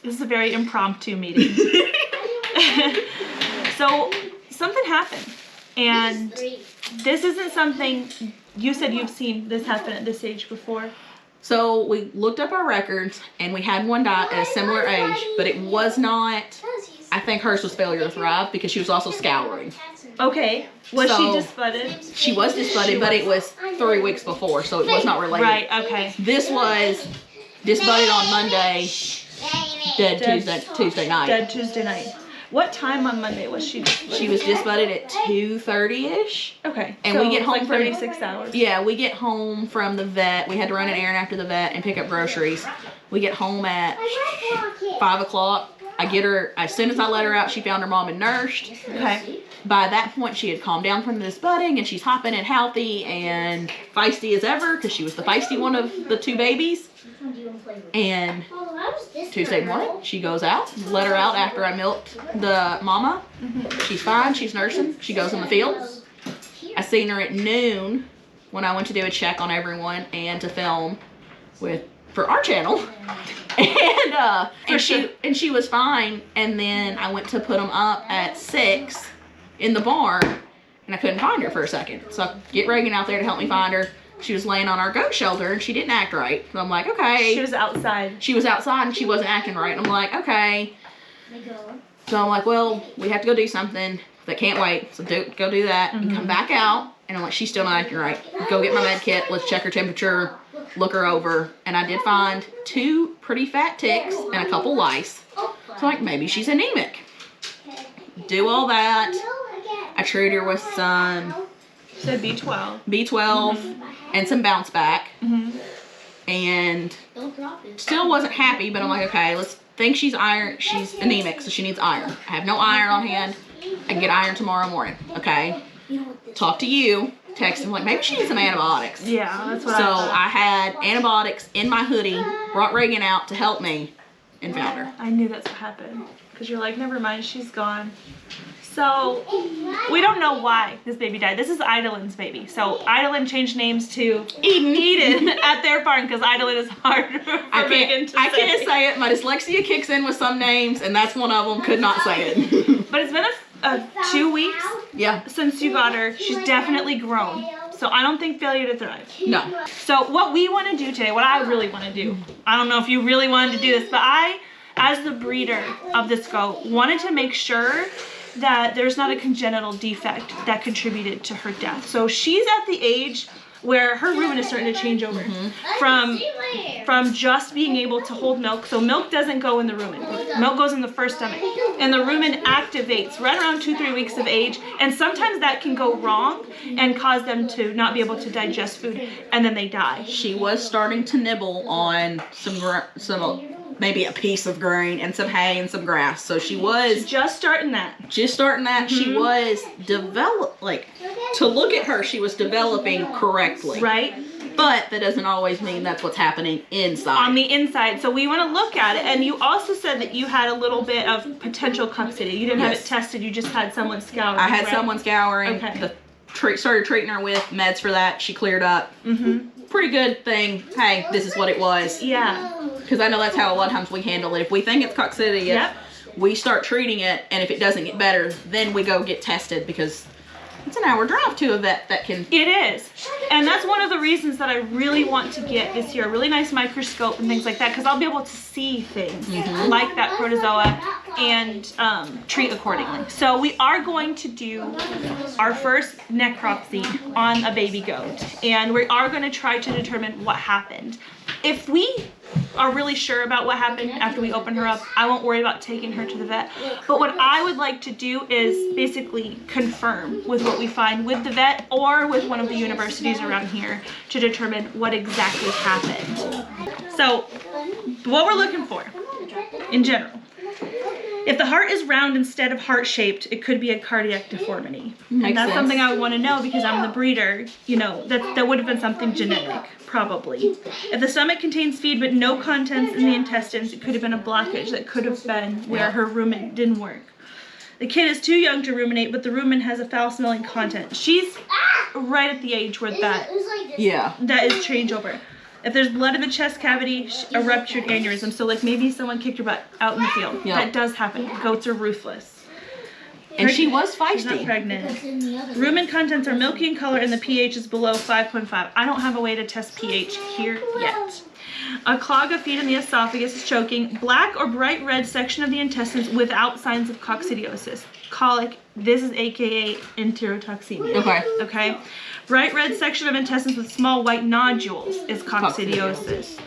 This is a very impromptu meeting. So something happened, and this isn't something you said you've seen this happen at this age before. So we looked up our records, and we had one die at a similar age, but it was not, I think hers was failure to thrive because she was also scouring. Okay. Was she disbudded? She was disbudded, but it was 3 weeks before, so it was not related. Right, okay. This was disbudded on Monday, dead Tuesday night. Dead Tuesday night. What time on Monday was she disbudded? She was disbudded at 2:30-ish. Okay. And so we get home like 36 hours. Yeah, we get home from the vet. We had to run an errand after the vet and pick up groceries. We get home at 5 o'clock. I get her, as soon as I let her out, she found her mom and nursed. Okay. By that point, she had calmed down from this budding, and she's hopping and healthy and feisty as ever because she was the feisty one of the 2 babies. And Tuesday morning, she goes out. Let her out after I milked the mama. She's fine. She's nursing. She goes in the fields. I seen her at noon when I went to do a check on everyone and to film for our channel. And she was fine. And then I went to put them up at 6 in the barn, and I couldn't find her for a second. So I get Reagan out there to help me find her. She was laying on our goat shelter, and she didn't act right. So I'm like, okay. She was outside. She was outside, and she wasn't acting right. And I'm like, okay. So I'm like, well, we have to go do something. That can't wait. So go do that and come back out. And I'm like, she's still not acting right. Go get my med kit. Let's check her temperature. Look her over. And I did find 2 pretty fat ticks and a couple lice. So I'm like, maybe she's anemic. Do all that. I treat her with some So B12. B12 and some bounce back. And still wasn't happy, but I'm like, okay, let's think she's iron. She's anemic, so she needs iron. I have no iron on hand. I can get iron tomorrow morning. Okay. Talk to you. Text him like, maybe she needs some antibiotics. Yeah, that's what So I thought. I had antibiotics in my hoodie, brought Reagan out to help me, and found her. I knew that's what happened. Because you're like, never mind, she's gone. So, we don't know why this baby died. This is Idolin's baby. So, Idolin changed names to Eden at their farm because Idolin is hard for Meagan to say. I can't say it. My dyslexia kicks in with some names, and that's one of them. Could not say it. But it's been 2 weeks since you got her. She's definitely grown. So, I don't think failure to thrive. No. So, what we want to do today, what I really want to do, I don't know if you really wanted to do this, but I, as the breeder of this goat, wanted to make sure that there's not a congenital defect that contributed to her death. So she's at the age where her rumen is starting to change over from just being able to hold milk. So milk doesn't go in the rumen. Milk goes in the first stomach. And the rumen activates right around 2-3 weeks of age. And sometimes that can go wrong and cause them to not be able to digest food, and then they die. She was starting to nibble on some maybe a piece of grain and some hay and some grass. So she was just starting that. She was to look at her, she was developing correctly. Right. But that doesn't always mean that's what's happening inside. On the inside. So we want to look at it. And you also said that you had a little bit of potential coccidia. You didn't have it tested. You just had someone scouring. I had someone scouring. Okay. Started treating her with meds for that. She cleared up. Pretty good thing. Hey, this is what it was. Yeah. Because I know that's how a lot of times we handle it. If we think it's coccidia, we start treating it, and if it doesn't get better, then we go get tested because it's an hour drive to a vet that can... It is. And that's one of the reasons that I really want to get this year a really nice microscope and things like that, because I'll be able to see things like that protozoa and treat accordingly. So we are going to do our first necropsy on a baby goat, and we are going to try to determine what happened. If we are really sure about what happened after we open her up, I won't worry about taking her to the vet. But what I would like to do is basically confirm with what we find with the vet or with one of the universities around here to determine what exactly happened. So, what we're looking for in general, if the heart is round instead of heart-shaped, it could be a cardiac deformity. And that's something I would want to know because I'm the breeder. You know, that would have been something genetic, probably. If the stomach contains feed but no contents in the intestines, it could have been a blockage. That could have been where her rumen didn't work. The kid is too young to ruminate, but the rumen has a foul-smelling content. She's right at the age where that is changeover. If there's blood in the chest cavity, a ruptured aneurysm. So like maybe someone kicked her butt out in the field. Yep. That does happen. Goats are ruthless. And she was She's not feisty. pregnant. Rumen contents are milky in color and the pH is below 5.5. I don't have a way to test pH here yet. A clog of feed in the esophagus is choking. Black or bright red section of the intestines without signs of coccidiosis. Colic. This is AKA enterotoxemia. Okay. Okay. Bright red section of intestines with small white nodules is coccidiosis.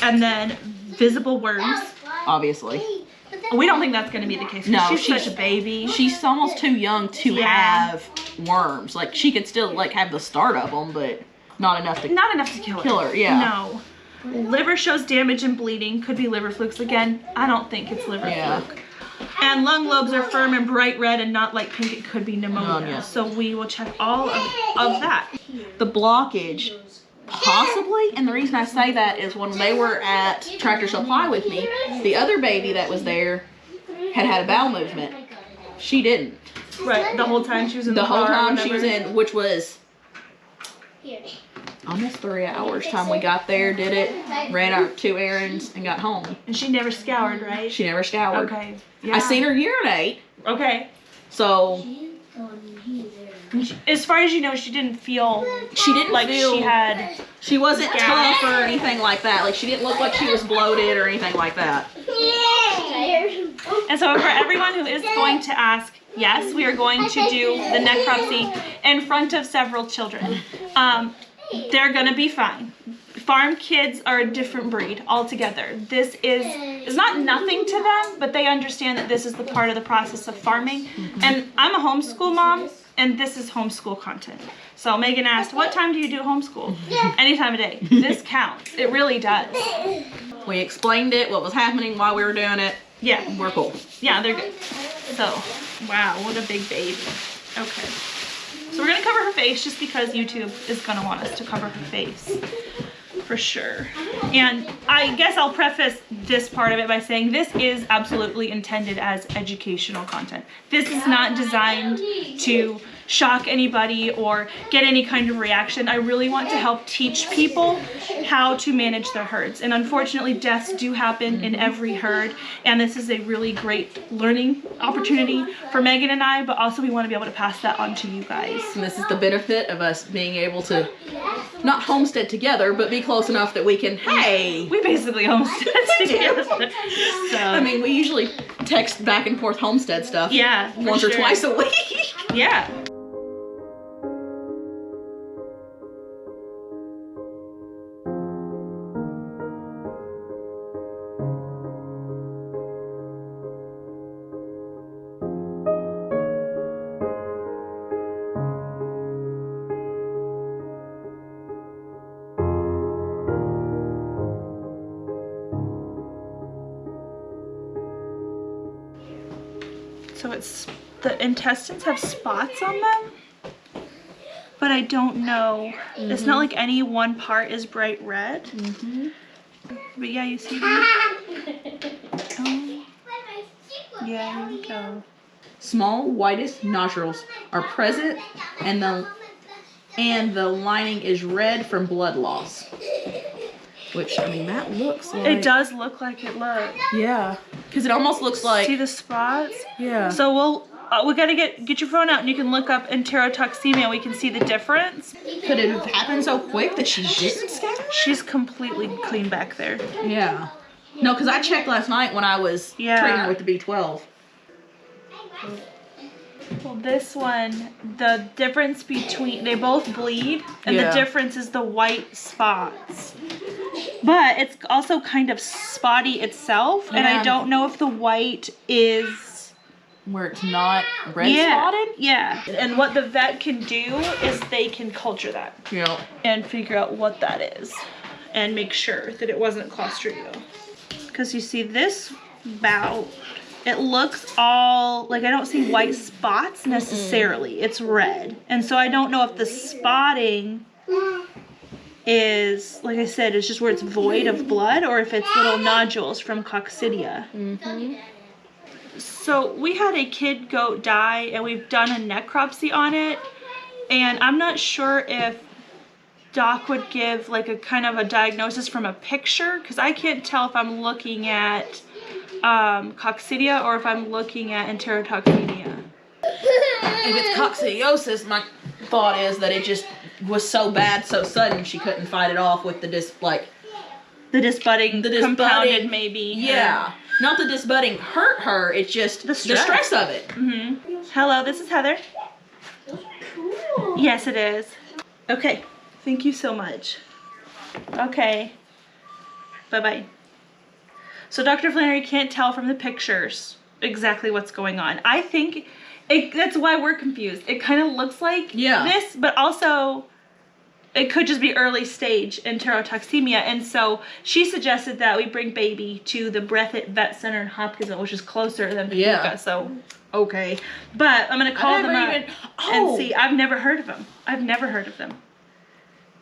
And then visible worms. Obviously. We don't think that's going to be the case. No, she's such a baby. She's almost too young to have worms. Like, she could still, like, have the start of them, but not enough to kill her. Yeah. No. Liver shows damage and bleeding. Could be liver flukes. Again, I don't think it's liver fluke. And lung lobes are firm and bright red and not light pink. It could be pneumonia. So we will check all of that. The blockage, possibly, and the reason I say that is when they were at Tractor Supply with me, the other baby that was there had a bowel movement. She didn't. Right, the whole time she was in The whole time she was in, which was almost 3 hours time we got there, did it, ran our 2 errands, and got home. And she never scoured, right? She never scoured. Okay. Yeah. I seen her urinate. Okay. So as far as you know, she didn't feel like she wasn't tough or anything like that. Like, she didn't look like she was bloated or anything like that. And so for everyone who is going to ask, yes, we are going to do the necropsy in front of several children. They're gonna be fine. Farm kids are a different breed altogether. This is not nothing to them, but they understand that this is the part of the process of farming. And I'm a homeschool mom, and this is homeschool content. So Megan asked, what time do you do homeschool? Any time of day. This counts. It really does. We explained it, what was happening while we were doing it. Yeah. We're cool. Yeah, they're good. So, wow, what a big baby. Okay. So we're gonna cover her face just because YouTube is gonna want us to cover her face. For sure. And I guess I'll preface this part of it by saying this is absolutely intended as educational content. This is not designed to shock anybody or get any kind of reaction. I really want to help teach people how to manage their herds. And unfortunately, deaths do happen in every herd. And this is a really great learning opportunity for Megan and I, but also we want to be able to pass that on to you guys. And this is the benefit of us being able to not homestead together, but be close enough that we can, hey. We basically homestead together. So, I mean, we usually text back and forth homestead stuff. Yeah. Once or twice a week. Yeah. So it's, the intestines have spots on them, but I don't know. It's not like any one part is bright red. But yeah, you see that? Oh. Yeah, here we go. Small whitish nodules are present, and the lining is red from blood loss. Which, I mean, that looks like... It does look like it looks. Yeah. Because it almost looks like... See the spots? Yeah. So we gotta get your phone out and you can look up enterotoxemia. We can see the difference. Could it have happened so quick that she didn't scatter? She's completely clean back there. Yeah. No, because I checked last night when I was treating her with the B12. Well, this one, the difference between, they both bleed, and the difference is the white spots. But it's also kind of spotty itself, and I don't know if the white is... Where it's not red spotted? Yeah. And what the vet can do is they can culture that. Yeah. And figure out what that is. And make sure that it wasn't Clostridial. Because you see this bout, it looks all, like I don't see white spots necessarily. It's red. And so I don't know if the spotting is, like I said, it's just where it's void of blood, or if it's little nodules from coccidia. So we had a kid goat die, and we've done a necropsy on it, and I'm not sure if doc would give like a kind of a diagnosis from a picture, because I can't tell if I'm looking at coccidia or if I'm looking at enterotoxemia. If it's coccidiosis, my thought is that it just was so bad, so sudden, she couldn't fight it off with the The disbudding, compounded maybe. Yeah. Not the disbudding hurt her, it's just the stress of it. Hello, this is Heather. Cool. Yes, it is. Okay, thank you so much. Okay, bye-bye. So Dr. Flannery can't tell from the pictures exactly what's going on. I think that's why we're confused. It kind of looks like this, but also it could just be early stage enterotoxemia. And so she suggested that we bring baby to the Breathitt Vet Center in Hopkinsville, which is closer than Paducah. So, okay. But I'm going to call them up and see. I've never heard of them. I've never heard of them.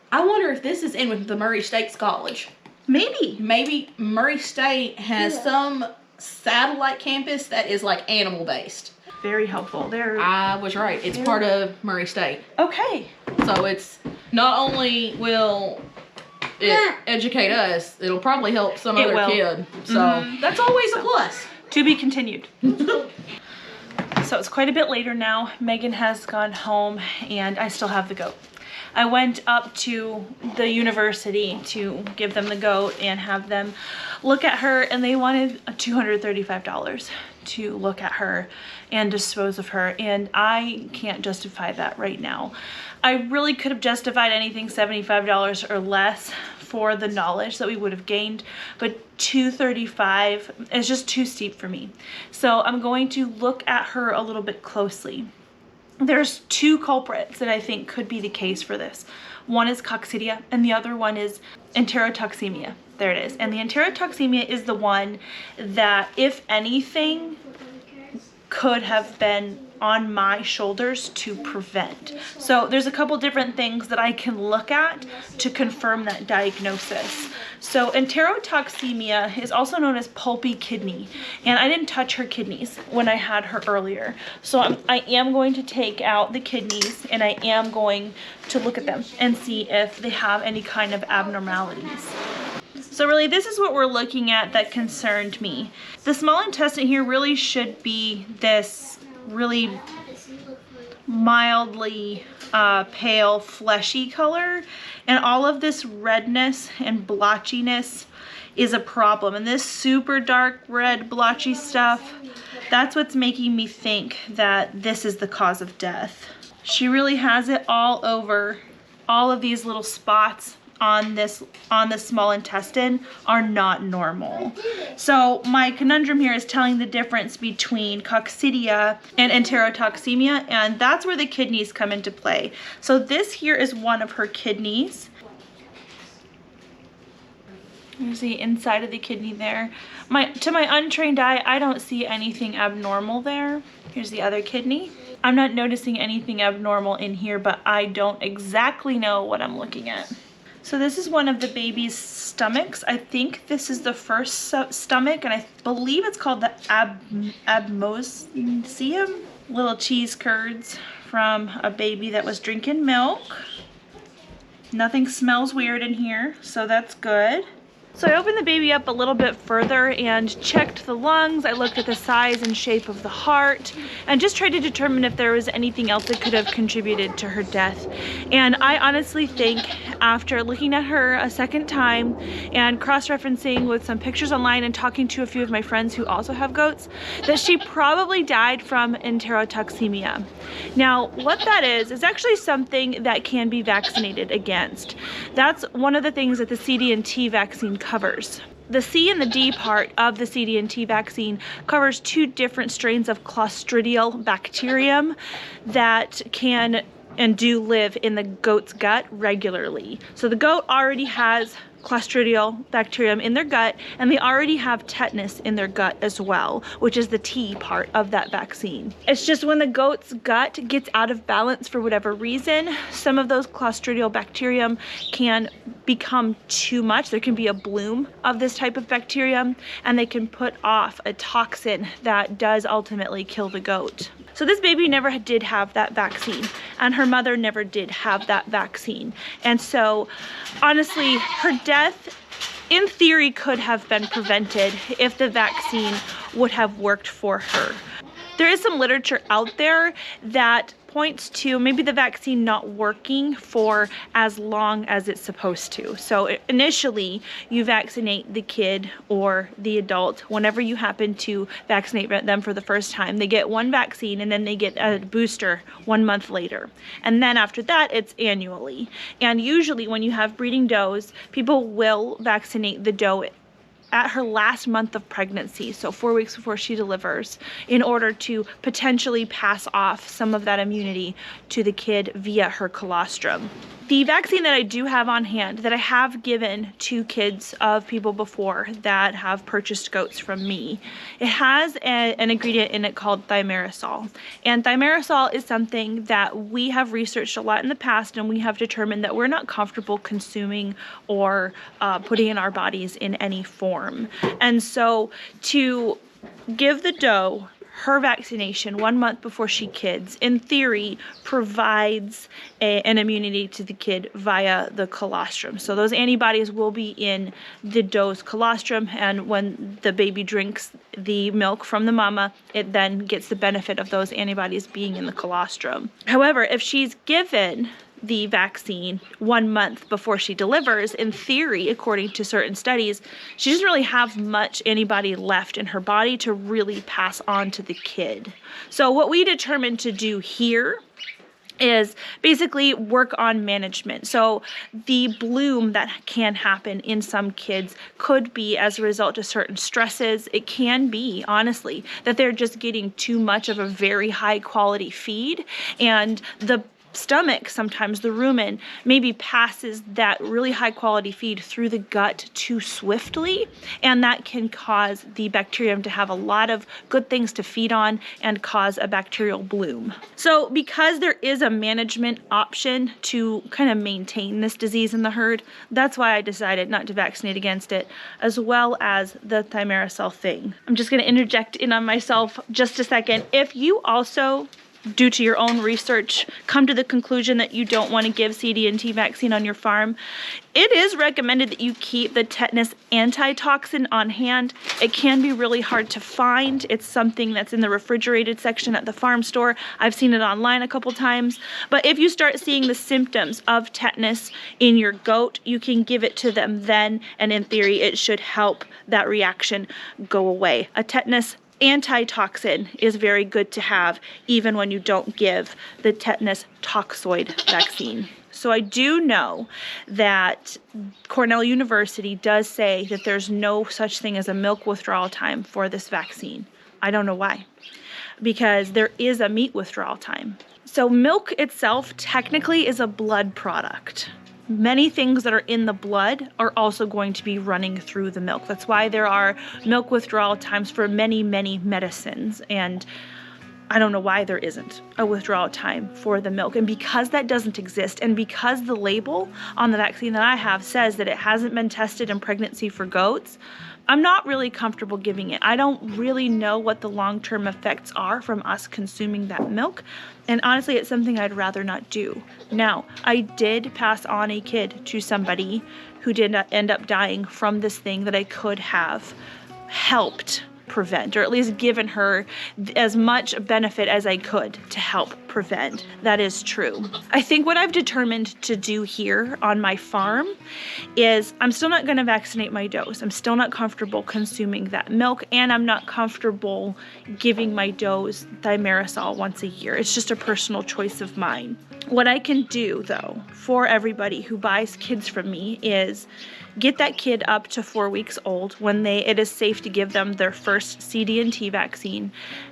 I wonder if this is in with the Murray State College. Maybe. Maybe Murray State has some satellite campus that is like animal based. Very helpful. I was right. It's part of Murray State. Okay. So it's not only will it educate us, it'll probably help some other kid. So that's always a plus. To be continued. So it's quite a bit later now. Megan has gone home and I still have the goat. I went up to the university to give them the goat and have them look at her, and they wanted $235 to look at her and dispose of her, and I can't justify that right now. I really could have justified anything $75 or less for the knowledge that we would have gained, but $235 is just too steep for me. So I'm going to look at her a little bit closely. There's two culprits that I think could be the case for this. One is coccidia and the other one is enterotoxemia. There it is. And the enterotoxemia is the one that, if anything, could have been on my shoulders to prevent. So there's a couple different things that I can look at to confirm that diagnosis. So enterotoxemia is also known as pulpy kidney, and I didn't touch her kidneys when I had her earlier. So I am going to take out the kidneys and I am going to look at them and see if they have any kind of abnormalities. So really, this is what we're looking at that concerned me. The small intestine here really should be this really mildly pale, fleshy color, and all of this redness and blotchiness is a problem. And this super dark red blotchy stuff, that's what's making me think that this is the cause of death. She really has it all over. All of these little spots on this small intestine are not normal. So my conundrum here is telling the difference between coccidia and enterotoxemia, and that's where the kidneys come into play. So this here is one of her kidneys. You see inside of the kidney there. To my untrained eye, I don't see anything abnormal there. Here's the other kidney. I'm not noticing anything abnormal in here, but I don't exactly know what I'm looking at. So this is one of the baby's stomachs. I think this is the first stomach, and I believe it's called the abmosium. Little cheese curds from a baby that was drinking milk. Nothing smells weird in here, so that's good. So I opened the baby up a little bit further and checked the lungs. I looked at the size and shape of the heart and just tried to determine if there was anything else that could have contributed to her death. And I honestly think, after looking at her a second time and cross-referencing with some pictures online and talking to a few of my friends who also have goats, that she probably died from enterotoxemia. Now, what that is actually something that can be vaccinated against. That's one of the things that the CD&T vaccine covers. The C and the D part of the CD&T vaccine covers two different strains of Clostridial bacterium that can and do live in the goat's gut regularly. So the goat already has Clostridial bacterium in their gut, and they already have tetanus in their gut as well, which is the T part of that vaccine. It's just when the goat's gut gets out of balance for whatever reason, some of those Clostridial bacterium can become too much. There can be a bloom of this type of bacterium, and they can put off a toxin that does ultimately kill the goat. So this baby never did have that vaccine, and her mother never did have that vaccine. And so honestly, her death in theory could have been prevented if the vaccine would have worked for her. There is some literature out there that points to maybe the vaccine not working for as long as it's supposed to. So initially, you vaccinate the kid or the adult whenever you happen to vaccinate them for the first time. They get one vaccine and then they get a booster 1 month later. And then after that, it's annually. And usually when you have breeding does, people will vaccinate the doe at her last month of pregnancy, so 4 weeks before she delivers, in order to potentially pass off some of that immunity to the kid via her colostrum. The vaccine that I do have on hand, that I have given to kids of people before that have purchased goats from me, it has an ingredient in it called thimerosal. And thimerosal is something that we have researched a lot in the past, and we have determined that we're not comfortable consuming or putting in our bodies in any form. And so to give the doe her vaccination 1 month before she kids, in theory, provides an immunity to the kid via the colostrum. So those antibodies will be in the doe's colostrum, and when the baby drinks the milk from the mama, it then gets the benefit of those antibodies being in the colostrum. However, if she's given the vaccine 1 month before she delivers, in theory, according to certain studies, she doesn't really have much antibody left in her body to really pass on to the kid. So what we determined to do here is basically work on management. So the bloom that can happen in some kids could be as a result of certain stresses. It can be, honestly, that they're just getting too much of a very high quality feed, and the stomach, sometimes the rumen, maybe passes that really high quality feed through the gut too swiftly, and that can cause the bacterium to have a lot of good things to feed on and cause a bacterial bloom. So because there is a management option to kind of maintain this disease in the herd, that's why I decided not to vaccinate against it, as well as the thimerosal thing. I'm just going to interject in on myself just a second. If you also, due to your own research, come to the conclusion that you don't want to give CD&T vaccine on your farm, it is recommended that you keep the tetanus antitoxin on hand. It can be really hard to find. It's something that's in the refrigerated section at the farm store. I've seen it online a couple times. But if you start seeing the symptoms of tetanus in your goat, you can give it to them then, and in theory, it should help that reaction go away. A tetanus antitoxin is very good to have even when you don't give the tetanus toxoid vaccine. So I do know that Cornell University does say that there's no such thing as a milk withdrawal time for this vaccine. I don't know why, because there is a meat withdrawal time. So milk itself technically is a blood product. Many things that are in the blood are also going to be running through the milk. That's why there are milk withdrawal times for many, many medicines. And I don't know why there isn't a withdrawal time for the milk. And because that doesn't exist, and because the label on the vaccine that I have says that it hasn't been tested in pregnancy for goats, I'm not really comfortable giving it. I don't really know what the long-term effects are from us consuming that milk. And honestly, it's something I'd rather not do. Now, I did pass on a kid to somebody who did not end up dying from this thing that I could have helped prevent, or at least given her as much benefit as I could to help prevent. That is true. I think what I've determined to do here on my farm is I'm still not going to vaccinate my does. I'm still not comfortable consuming that milk, and I'm not comfortable giving my does thimerosal once a year. It's just a personal choice of mine. What I can do, though, for everybody who buys kids from me is get that kid up to 4 weeks old when it is safe to give them their first CD&T vaccine.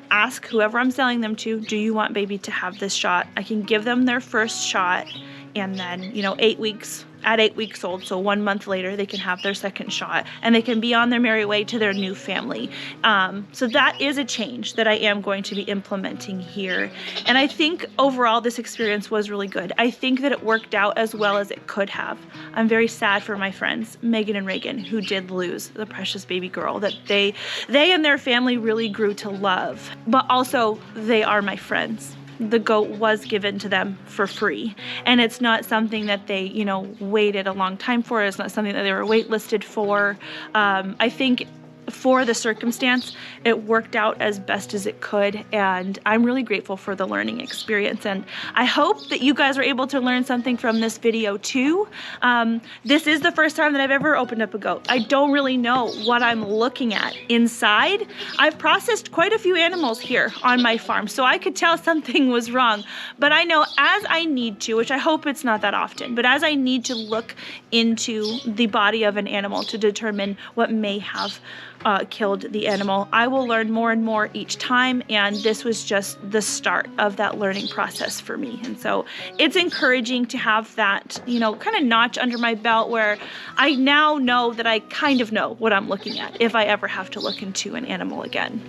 Ask whoever I'm selling them to, do you want baby to have this shot? I can give them their first shot and then, you know, 8 weeks, at 8 weeks old, so 1 month later, they can have their second shot, and they can be on their merry way to their new family. So that is a change that I am going to be implementing here. And I think overall this experience was really good. I think that it worked out as well as it could have. I'm very sad for my friends, Meagan and Reagon, who did lose the precious baby girl that they and their family really grew to love. But also, they are my friends. The goat was given to them for free, and it's not something that they, you know, waited a long time for. It's not something that they were waitlisted for. I think for the circumstance, it worked out as best as it could, and I'm really grateful for the learning experience, and I hope that you guys are able to learn something from this video too. This is the first time that I've ever opened up a goat. I don't really know what I'm looking at inside. I've processed quite a few animals here on my farm, so I could tell something was wrong, but I know as I need to, which I hope it's not that often, but as I need to look into the body of an animal to determine what may have killed the animal, I will learn more and more each time, and this was just the start of that learning process for me. And so it's encouraging to have that, you know, kind of notch under my belt where I now know that I kind of know what I'm looking at if I ever have to look into an animal again.